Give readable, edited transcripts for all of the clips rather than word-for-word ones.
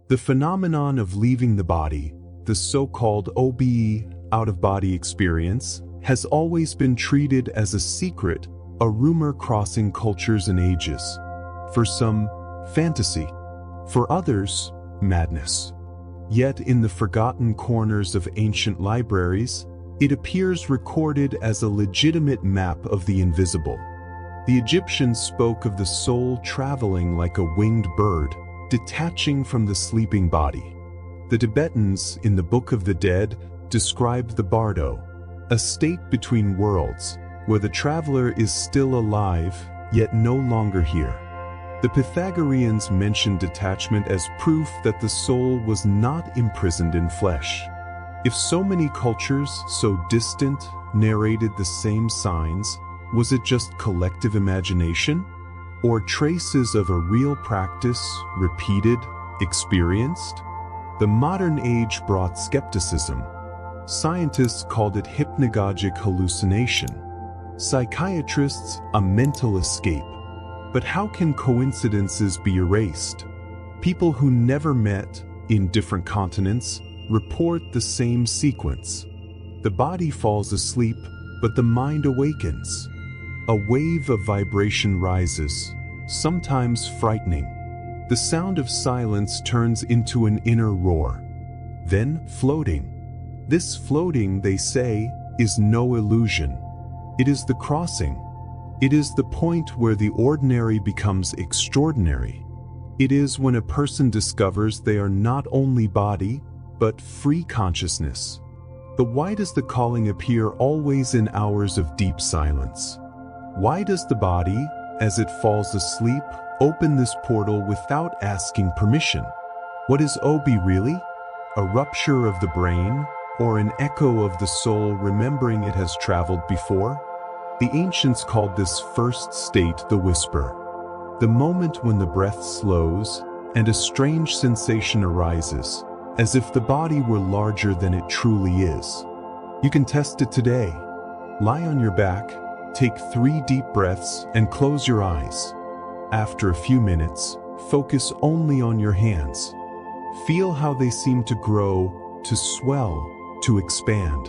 The phenomenon of leaving the body, the so-called OBE, out-of-body experience, has always been treated as a secret, a rumor crossing cultures and ages. For some, fantasy. For others, madness. Yet in the forgotten corners of ancient libraries, it appears recorded as a legitimate map of the invisible. The Egyptians spoke of the soul traveling like a winged bird, detaching from the sleeping body. The Tibetans, in the Book of the Dead, described the bardo, a state between worlds, where the traveler is still alive, yet no longer here. The Pythagoreans mentioned detachment as proof that the soul was not imprisoned in flesh. If so many cultures, so distant, narrated the same signs, was it just collective imagination? Or traces of a real practice, repeated, experienced? The modern age brought skepticism. Scientists called it hypnagogic hallucination. Psychiatrists, a mental escape. But how can coincidences be erased? People who never met, in different continents, report the same sequence. The body falls asleep, but the mind awakens. A wave of vibration rises, sometimes frightening. The sound of silence turns into an inner roar. Then floating. This floating, they say, is no illusion. It is the crossing. It is the point where the ordinary becomes extraordinary. It is when a person discovers they are not only body, but free consciousness. But why does the calling appear always in hours of deep silence? Why does the body, as it falls asleep, open this portal without asking permission? What is Obi really? A rupture of the brain, or an echo of the soul remembering it has traveled before? The ancients called this first state the whisper. The moment when the breath slows and a strange sensation arises, as if the body were larger than it truly is. You can test it today. Lie on your back, take 3 deep breaths, and close your eyes. After a few minutes, focus only on your hands. Feel how they seem to grow, to swell, to expand.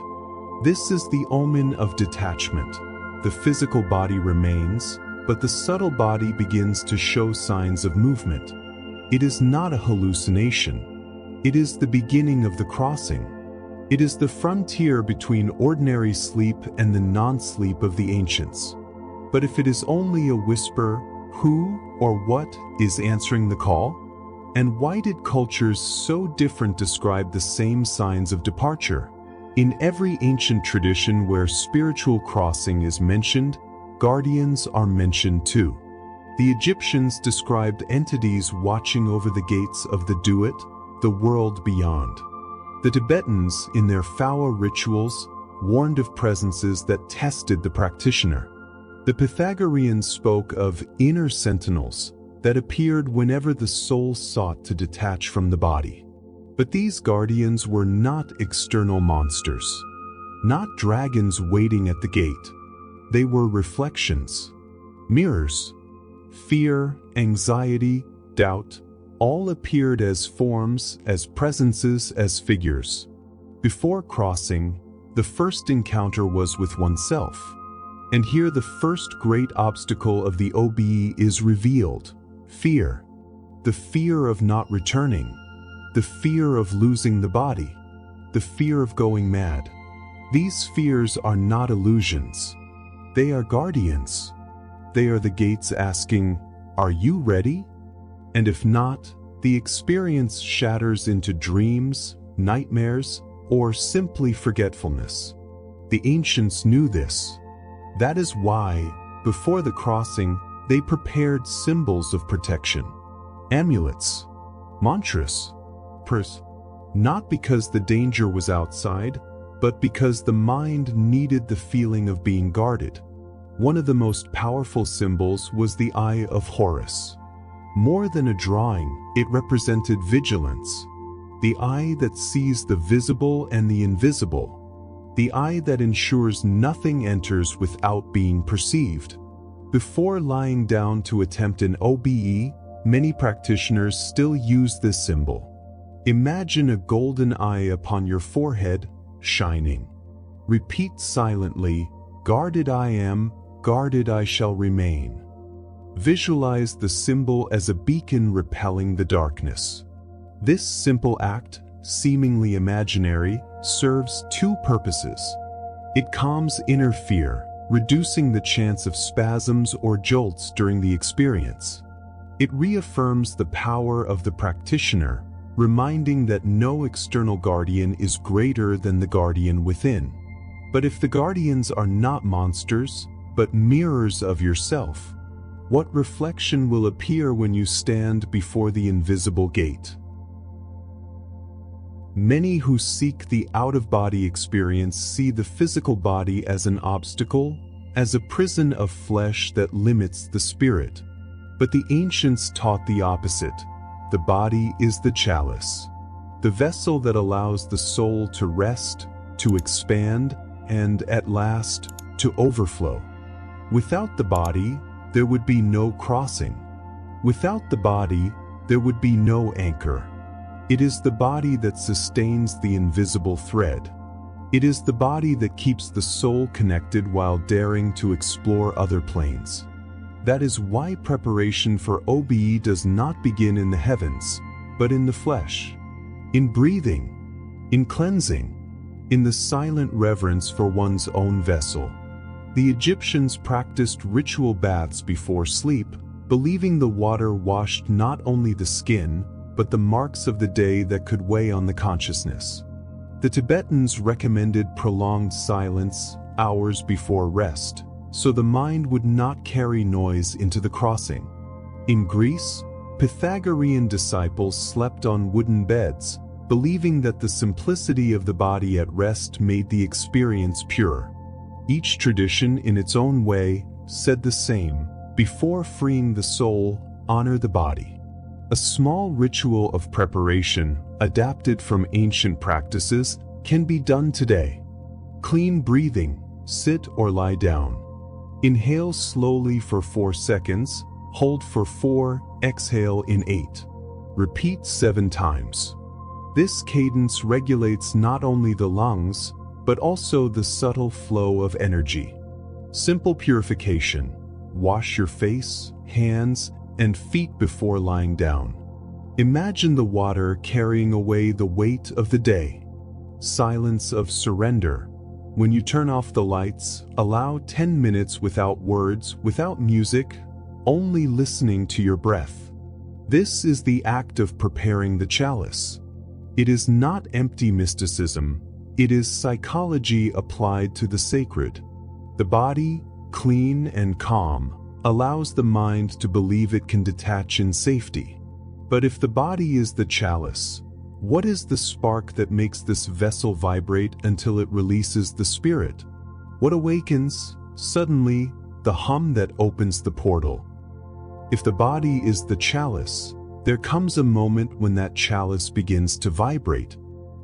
This is the omen of detachment. The physical body remains, but the subtle body begins to show signs of movement. It is not a hallucination. It is the beginning of the crossing. It is the frontier between ordinary sleep and the non-sleep of the ancients. But if it is only a whisper, who or what is answering the call? And why did cultures so different describe the same signs of departure? In every ancient tradition where spiritual crossing is mentioned, guardians are mentioned too. The Egyptians described entities watching over the gates of the Duat, the world beyond. The Tibetans, in their Phawa rituals, warned of presences that tested the practitioner. The Pythagoreans spoke of inner sentinels that appeared whenever the soul sought to detach from the body. But these guardians were not external monsters, not dragons waiting at the gate. They were reflections, mirrors. Fear, anxiety, doubt, all appeared as forms, as presences, as figures. Before crossing, the first encounter was with oneself. And here the first great obstacle of the OBE is revealed: fear. The fear of not returning. The fear of losing the body. The fear of going mad. These fears are not illusions. They are guardians. They are the gates asking, "Are you ready?" And if not, the experience shatters into dreams, nightmares, or simply forgetfulness. The ancients knew this. That is why, before the crossing, they prepared symbols of protection. Amulets, mantras, not because the danger was outside, but because the mind needed the feeling of being guarded. One of the most powerful symbols was the Eye of Horus. More than a drawing, it represented vigilance. The eye that sees the visible and the invisible. The eye that ensures nothing enters without being perceived. Before lying down to attempt an OBE, many practitioners still use this symbol. Imagine a golden eye upon your forehead, shining. Repeat silently, "Guarded I am, guarded I shall remain." Visualize the symbol as a beacon repelling the darkness. This simple act, seemingly imaginary, serves two purposes. It calms inner fear, reducing the chance of spasms or jolts during the experience. It reaffirms the power of the practitioner, reminding that no external guardian is greater than the guardian within. But if the guardians are not monsters, but mirrors of yourself, what reflection will appear when you stand before the invisible gate? Many who seek the out-of-body experience see the physical body as an obstacle, as a prison of flesh that limits the spirit. But the ancients taught the opposite. The body is the chalice, the vessel that allows the soul to rest, to expand, and at last, to overflow. Without the body, there would be no crossing. Without the body, there would be no anchor. It is the body that sustains the invisible thread. It is the body that keeps the soul connected while daring to explore other planes. That is why preparation for OBE does not begin in the heavens, but in the flesh. In breathing, in cleansing, in the silent reverence for one's own vessel. The Egyptians practiced ritual baths before sleep, believing the water washed not only the skin, but the marks of the day that could weigh on the consciousness. The Tibetans recommended prolonged silence hours before rest, so the mind would not carry noise into the crossing. In Greece, Pythagorean disciples slept on wooden beds, believing that the simplicity of the body at rest made the experience pure. Each tradition, in its own way, said the same: before freeing the soul, honor the body. A small ritual of preparation, adapted from ancient practices, can be done today. Clean breathing, sit or lie down. Inhale slowly for 4 seconds, hold for 4, exhale in 8. Repeat 7 times. This cadence regulates not only the lungs, but also the subtle flow of energy. Simple purification. Wash your face, hands, and feet before lying down. Imagine the water carrying away the weight of the day. Silence of surrender. When you turn off the lights, allow 10 minutes without words, without music, only listening to your breath. This is the act of preparing the chalice. It is not empty mysticism, it is psychology applied to the sacred. The body, clean and calm, allows the mind to believe it can detach in safety. But if the body is the chalice, what is the spark that makes this vessel vibrate until it releases the spirit? What awakens, suddenly, the hum that opens the portal? If the body is the chalice, there comes a moment when that chalice begins to vibrate.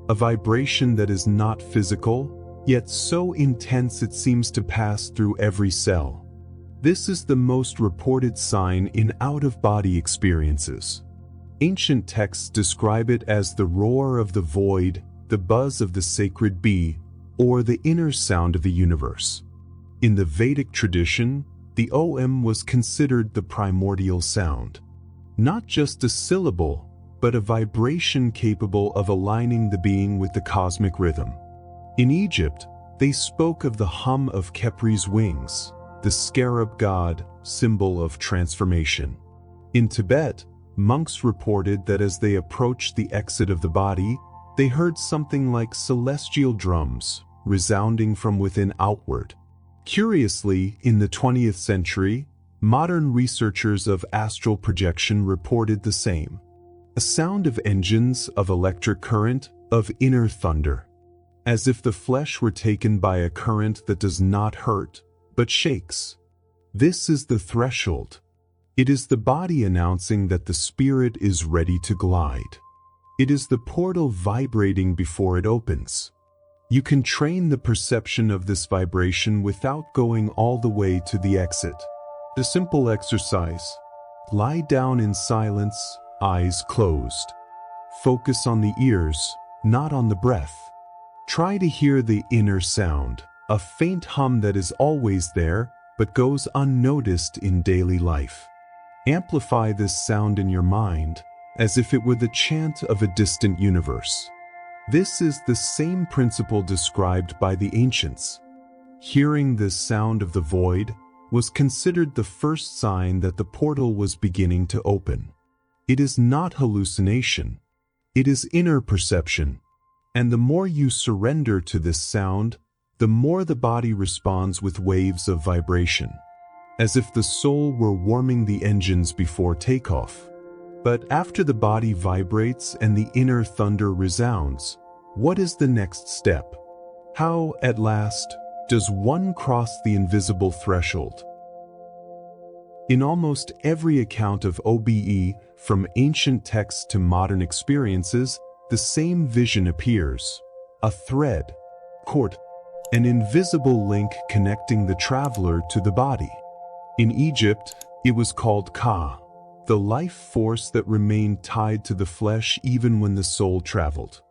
A vibration that is not physical, yet so intense it seems to pass through every cell. This is the most reported sign in out-of-body experiences. Ancient texts describe it as the roar of the void, the buzz of the sacred bee, or the inner sound of the universe. In the Vedic tradition, the Om was considered the primordial sound. Not just a syllable, but a vibration capable of aligning the being with the cosmic rhythm. In Egypt, they spoke of the hum of Khepri's wings, the scarab god, symbol of transformation. In Tibet, monks reported that as they approached the exit of the body, they heard something like celestial drums, resounding from within outward. Curiously, in the 20th century, modern researchers of astral projection reported the same. A sound of engines, of electric current, of inner thunder. As if the flesh were taken by a current that does not hurt, but shakes. This is the threshold. It is the body announcing that the spirit is ready to glide. It is the portal vibrating before it opens. You can train the perception of this vibration without going all the way to the exit. A simple exercise. Lie down in silence, eyes closed. Focus on the ears, not on the breath. Try to hear the inner sound, a faint hum that is always there but goes unnoticed in daily life. Amplify this sound in your mind, as if it were the chant of a distant universe. This is the same principle described by the ancients. Hearing this sound of the void was considered the first sign that the portal was beginning to open. It is not hallucination. It is inner perception. And the more you surrender to this sound, the more the body responds with waves of vibration, as if the soul were warming the engines before takeoff. But after the body vibrates and the inner thunder resounds, what is the next step? How, at last, does one cross the invisible threshold? In almost every account of OBE, from ancient texts to modern experiences, the same vision appears: a thread, cord, an invisible link connecting the traveler to the body. In Egypt, it was called Ka, the life force that remained tied to the flesh even when the soul traveled.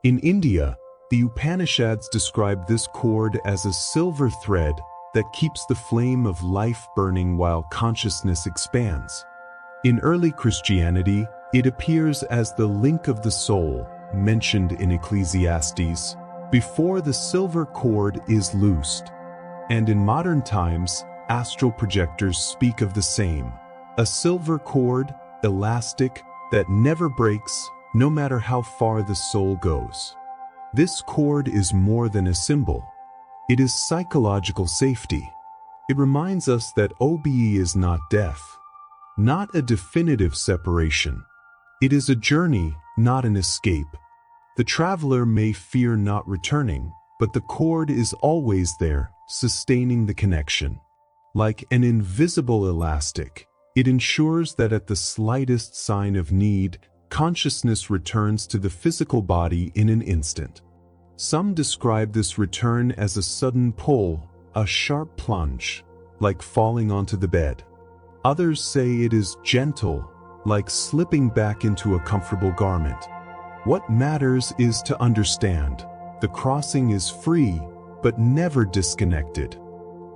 In India, the Upanishads describe this cord as a silver thread that keeps the flame of life burning while consciousness expands. In early Christianity, it appears as the link of the soul, mentioned in Ecclesiastes, before the silver cord is loosed. And in modern times, astral projectors speak of the same: a silver cord, elastic, that never breaks, no matter how far the soul goes. This cord is more than a symbol. It is psychological safety. It reminds us that OBE is not death, not a definitive separation. It is a journey, not an escape. The traveler may fear not returning, but the cord is always there, sustaining the connection. Like an invisible elastic, it ensures that at the slightest sign of need, consciousness returns to the physical body in an instant. Some describe this return as a sudden pull, a sharp plunge, like falling onto the bed. Others say it is gentle, like slipping back into a comfortable garment. What matters is to understand: the crossing is free, but never disconnected.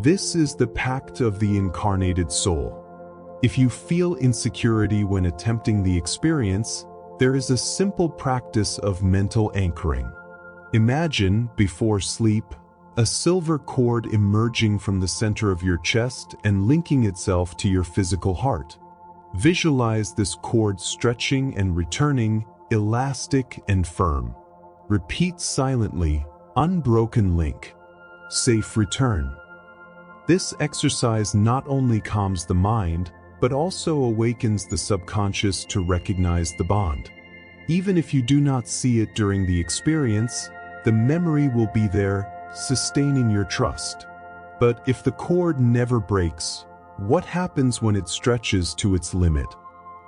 This is the pact of the incarnated soul. If you feel insecurity when attempting the experience, there is a simple practice of mental anchoring. Imagine, before sleep, a silver cord emerging from the center of your chest and linking itself to your physical heart. Visualize this cord stretching and returning, elastic and firm. Repeat silently: unbroken link, safe return. This exercise not only calms the mind, but also awakens the subconscious to recognize the bond. Even if you do not see it during the experience, the memory will be there, sustaining your trust. But if the cord never breaks, what happens when it stretches to its limit?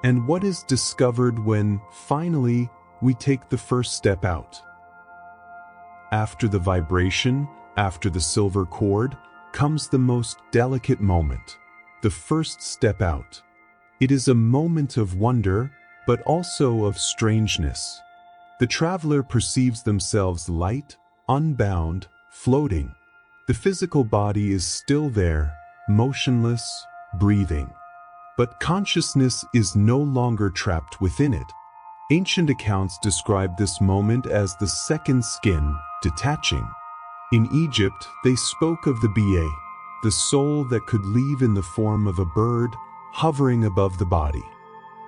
And what is discovered when, finally, we take the first step out? After the vibration, after the silver cord, comes the most delicate moment: the first step out. It is a moment of wonder, but also of strangeness. The traveler perceives themselves light, unbound, floating. The physical body is still there, motionless, breathing. But consciousness is no longer trapped within it. Ancient accounts describe this moment as the second skin detaching. In Egypt, they spoke of the Ba, the soul that could leave in the form of a bird, hovering above the body.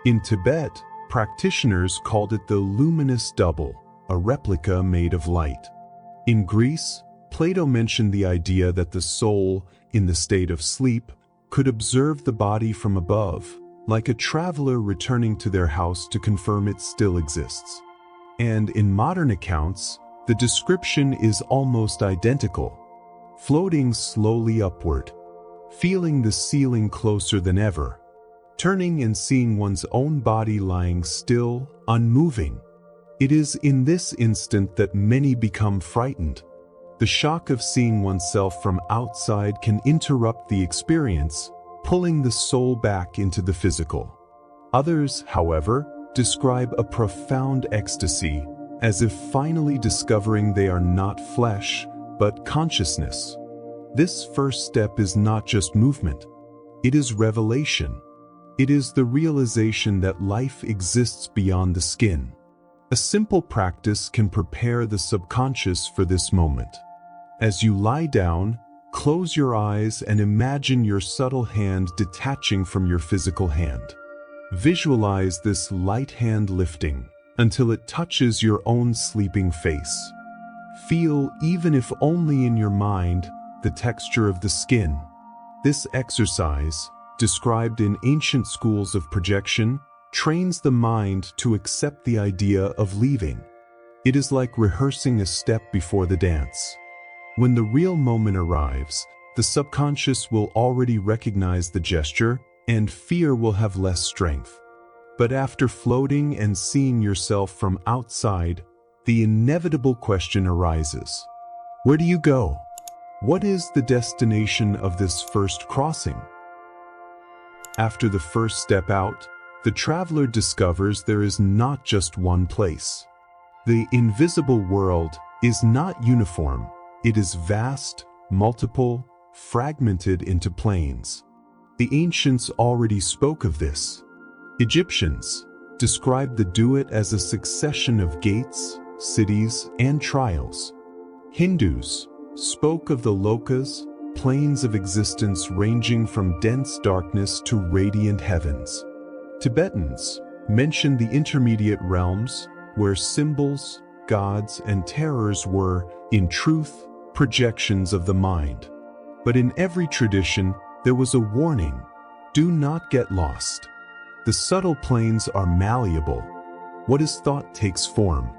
In Tibet, practitioners called it the luminous double, a replica made of light. In Greece, Plato mentioned the idea that the soul, in the state of sleep, could observe the body from above, like a traveler returning to their house to confirm it still exists. And in modern accounts, the description is almost identical: floating slowly upward, feeling the ceiling closer than ever, turning and seeing one's own body lying still, unmoving. It is in this instant that many become frightened. The shock of seeing oneself from outside can interrupt the experience, pulling the soul back into the physical. Others, however, describe a profound ecstasy, as if finally discovering they are not flesh, but consciousness. This first step is not just movement. It is revelation. It is the realization that life exists beyond the skin. A simple practice can prepare the subconscious for this moment. As you lie down, close your eyes and imagine your subtle hand detaching from your physical hand. Visualize this light hand lifting until it touches your own sleeping face. Feel, even if only in your mind, the texture of the skin. This exercise, described in ancient schools of projection, trains the mind to accept the idea of leaving. It is like rehearsing a step before the dance. When the real moment arrives, the subconscious will already recognize the gesture, and fear will have less strength. But after floating and seeing yourself from outside, the inevitable question arises. Where do you go? What is the destination of this first crossing? After the first step out, the traveler discovers there is not just one place. The invisible world is not uniform. It is vast, multiple, fragmented into planes. The ancients already spoke of this. Egyptians described the Duat as a succession of gates, cities, and trials. Hindus spoke of the lokas, planes of existence ranging from dense darkness to radiant heavens. Tibetans mentioned the intermediate realms, where symbols, gods, and terrors were, in truth, projections of the mind. But in every tradition, there was a warning: do not get lost. The subtle planes are malleable. What is thought takes form.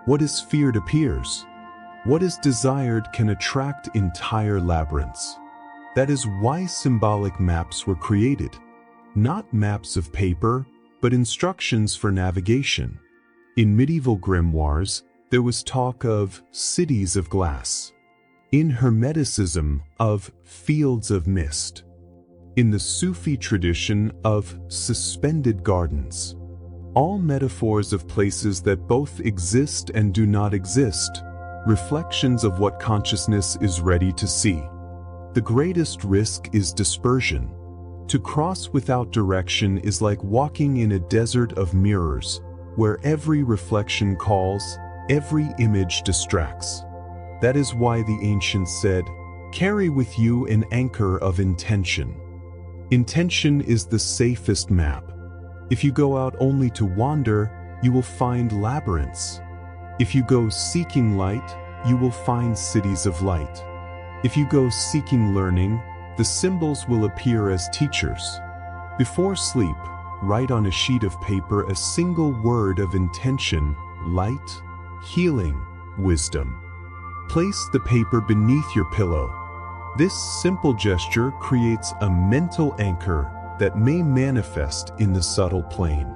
What is feared appears. What is desired can attract entire labyrinths. That is why symbolic maps were created. Not maps of paper, but instructions for navigation. In medieval grimoires, there was talk of cities of glass. In Hermeticism, of fields of mist. In the Sufi tradition, of suspended gardens. All metaphors of places that both exist and do not exist, reflections of what consciousness is ready to see. The greatest risk is dispersion. To cross without direction is like walking in a desert of mirrors, where every reflection calls, every image distracts. That is why the ancients said, "Carry with you an anchor of intention." Intention is the safest map. If you go out only to wander, you will find labyrinths. If you go seeking light, you will find cities of light. If you go seeking learning, the symbols will appear as teachers. Before sleep, write on a sheet of paper a single word of intention: light, healing, wisdom. Place the paper beneath your pillow. This simple gesture creates a mental anchor that may manifest in the subtle plane.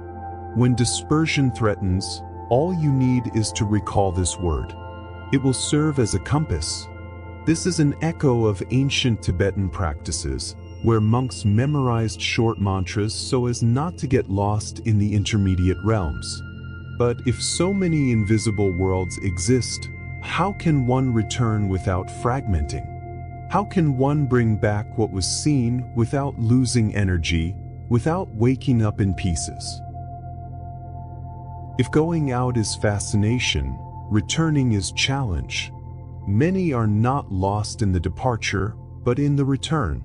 When dispersion threatens, all you need is to recall this word. It will serve as a compass. This is an echo of ancient Tibetan practices, where monks memorized short mantras so as not to get lost in the intermediate realms. But if so many invisible worlds exist, how can one return without fragmenting? How can one bring back what was seen without losing energy, without waking up in pieces? If going out is fascination, returning is challenge. Many are not lost in the departure, but in the return.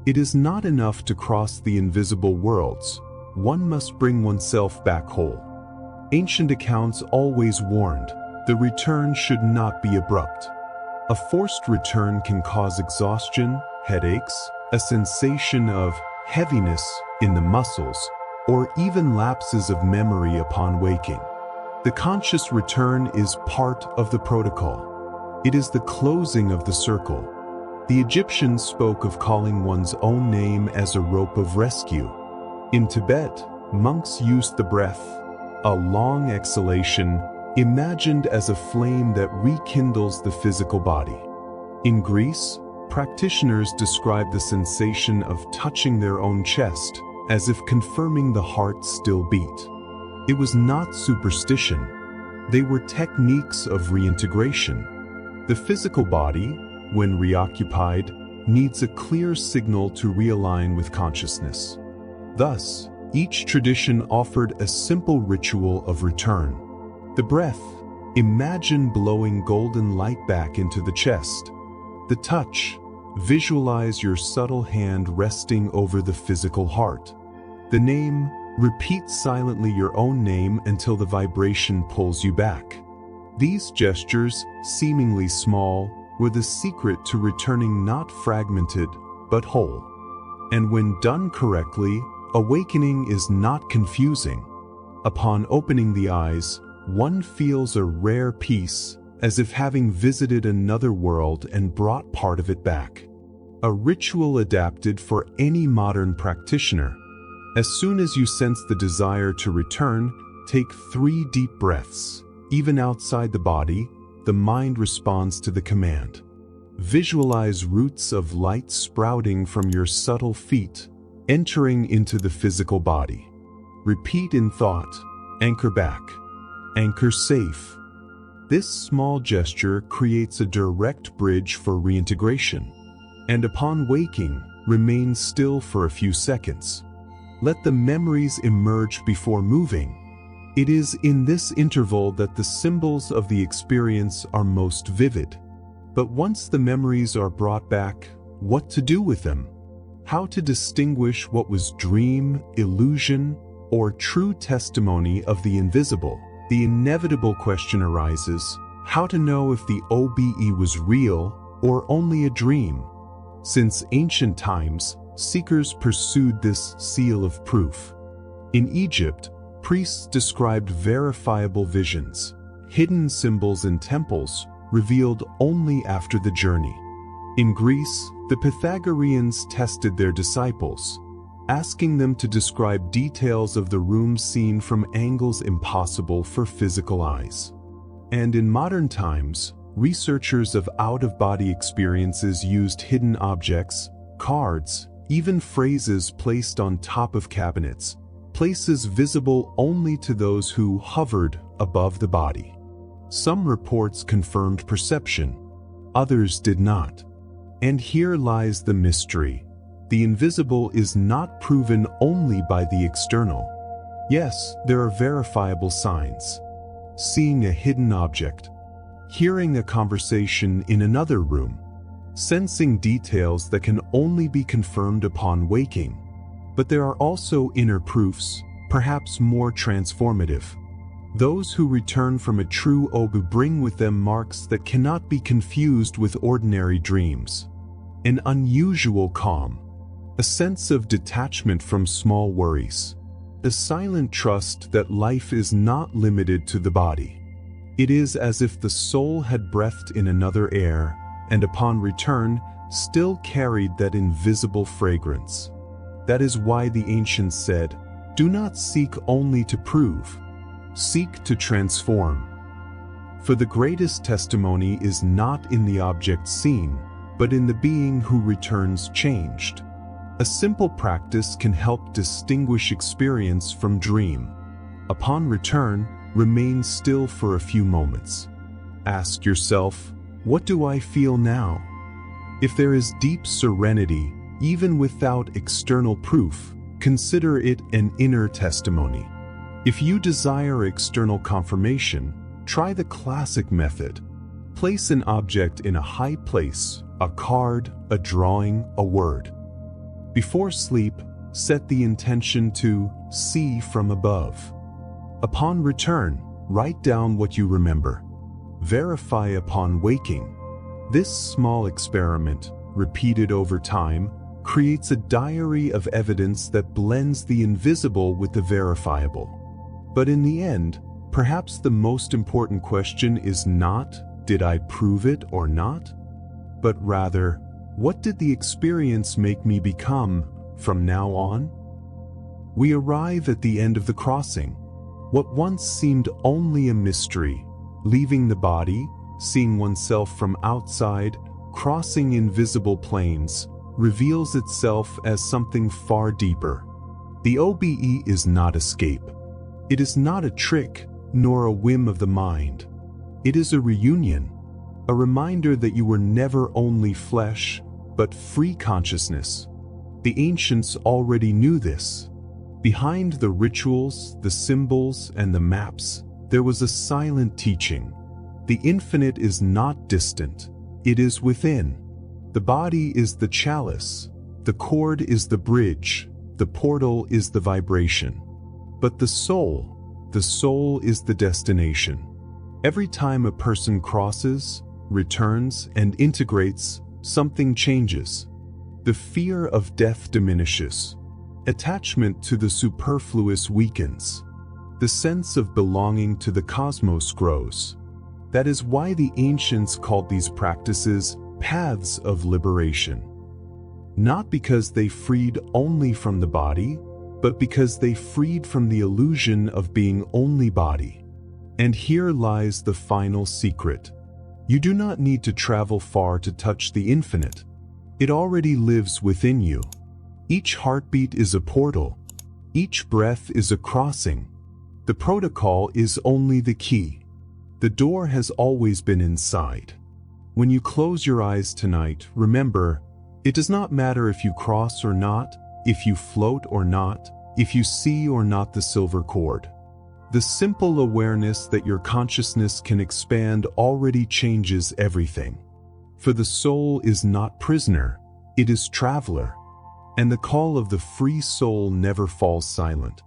It is not enough to cross the invisible worlds. One must bring oneself back whole. Ancient accounts always warned, the return should not be abrupt. A forced return can cause exhaustion, headaches, a sensation of heaviness in the muscles, or even lapses of memory upon waking. The conscious return is part of the protocol. It is the closing of the circle. The Egyptians spoke of calling one's own name as a rope of rescue. In Tibet, monks used the breath, a long exhalation, imagined as a flame that rekindles the physical body. In Greece, practitioners describe the sensation of touching their own chest, as if confirming the heart still beat. It was not superstition. They were techniques of reintegration. The physical body, when reoccupied, needs a clear signal to realign with consciousness. Thus, each tradition offered a simple ritual of return. The breath, imagine blowing golden light back into the chest. The touch, visualize your subtle hand resting over the physical heart. The name, repeat silently your own name until the vibration pulls you back. These gestures, seemingly small, were the secret to returning not fragmented, but whole. And when done correctly, awakening is not confusing. Upon opening the eyes, one feels a rare peace, as if having visited another world and brought part of it back. A ritual adapted for any modern practitioner. As soon as you sense the desire to return, take 3 deep breaths. Even outside the body, the mind responds to the command. Visualize roots of light sprouting from your subtle feet, entering into the physical body. Repeat in thought, anchor back, anchor safe. This small gesture creates a direct bridge for reintegration. And upon waking, remain still for a few seconds. Let the memories emerge before moving. It is in this interval that the symbols of the experience are most vivid. But once the memories are brought back, what to do with them? How to distinguish what was dream, illusion, or true testimony of the invisible? The inevitable question arises, how to know if the OBE was real or only a dream? Since ancient times, seekers pursued this seal of proof. In Egypt, priests described verifiable visions, hidden symbols in temples, revealed only after the journey. In Greece, the Pythagoreans tested their disciples, asking them to describe details of the room seen from angles impossible for physical eyes. And in modern times, researchers of out-of-body experiences used hidden objects, cards, even phrases placed on top of cabinets, places visible only to those who hovered above the body. Some reports confirmed perception, others did not. And here lies the mystery. The invisible is not proven only by the external. Yes, there are verifiable signs. Seeing a hidden object, hearing a conversation in another room, sensing details that can only be confirmed upon waking. But there are also inner proofs, perhaps more transformative. Those who return from a true OBE bring with them marks that cannot be confused with ordinary dreams. An unusual calm, a sense of detachment from small worries, a silent trust that life is not limited to the body. It is as if the soul had breathed in another air, and upon return, still carried that invisible fragrance. That is why the ancients said, "Do not seek only to prove, seek to transform." For the greatest testimony is not in the object seen, but in the being who returns changed. A simple practice can help distinguish experience from dream. Upon return, remain still for a few moments. Ask yourself, what do I feel now? If there is deep serenity, even without external proof, consider it an inner testimony. If you desire external confirmation, try the classic method. Place an object in a high place, a card, a drawing, a word. Before sleep, set the intention to see from above. Upon return, write down what you remember. Verify upon waking. This small experiment, repeated over time, creates a diary of evidence that blends the invisible with the verifiable. But in the end, perhaps the most important question is not, did I prove it or not? But rather, what did the experience make me become from now on? We arrive at the end of the crossing. What once seemed only a mystery, leaving the body, seeing oneself from outside, crossing invisible planes, reveals itself as something far deeper. The OBE is not escape. It is not a trick, nor a whim of the mind. It is a reunion, a reminder that you were never only flesh, but free consciousness. The ancients already knew this. Behind the rituals, the symbols, and the maps, there was a silent teaching. The infinite is not distant, it is within. The body is the chalice, the cord is the bridge, the portal is the vibration. But the soul is the destination. Every time a person crosses, returns, and integrates, something changes. The fear of death diminishes. Attachment to the superfluous weakens. The sense of belonging to the cosmos grows. That is why the ancients called these practices paths of liberation. Not because they freed only from the body, but because they freed from the illusion of being only body. And here lies the final secret. You do not need to travel far to touch the infinite. It already lives within you. Each heartbeat is a portal. Each breath is a crossing. The protocol is only the key. The door has always been inside. When you close your eyes tonight, remember, it does not matter if you cross or not, if you float or not, if you see or not the silver cord. The simple awareness that your consciousness can expand already changes everything. For the soul is not prisoner, it is traveler. And the call of the free soul never falls silent.